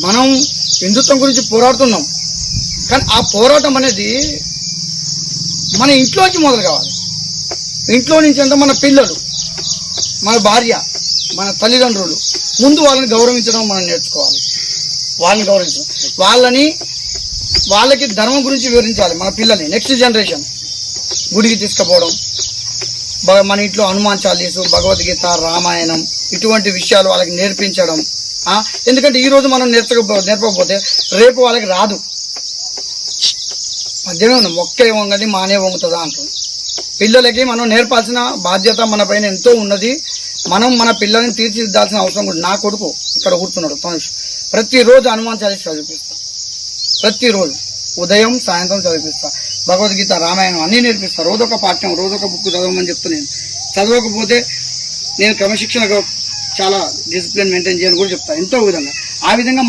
మనం హిందుత్వం గురించి పోరాడుతున్నాం, కానీ ఆ పోరాటం అనేది మన ఇంట్లోంచి మొదలు కావాలి. ఇంట్లో నుంచి అంటే మన పిల్లలు, మన భార్య, మన తల్లిదండ్రులు ముందు వాళ్ళని గౌరవించడం మనం నేర్చుకోవాలి. వాళ్ళని గౌరవించడం, వాళ్ళకి ధర్మం గురించి వివరించాలి. మన పిల్లల్ని నెక్స్ట్ జనరేషన్ గుడికి తీసుకుపోవడం, మన ఇంట్లో హనుమాన్ చాలీసు, భగవద్గీత, రామాయణం ఇటువంటి విషయాలు వాళ్ళకి నేర్పించడం. ఎందుకంటే ఈరోజు మనం నేర్పకపోతే రేపు వాళ్ళకి రాదు. పద్యమే ఉంది, మొక్కే వంగది మానే వంగుతుందా అంటారు. పిల్లలకి మనం నేర్పాల్సిన బాధ్యత మన పైన ఎంతో ఉన్నది. మనం మన పిల్లల్ని తీర్చిదిద్దాల్సిన అవసరం కూడా. నా కొడుకు ఇక్కడ కూర్చున్నాడు తనుష్, ప్రతిరోజు హనుమాన్ చాలీసా చదివిపిస్తా. ప్రతిరోజు ఉదయం సాయంత్రం చదివిపిస్తా. భగవద్గీత, రామాయణం అన్నీ నేర్పిస్తా. రోజొక పాఠ్యం, రోజొక బుక్ చదవమని చెప్తూ నేను చదవకపోతే నేను క్రమశిక్షణగా చాలా డిసిప్లిన్ మెయింటైన్ చేయాలని కూడా చెప్తాను ఎంతో విధంగా. ఆ విధంగా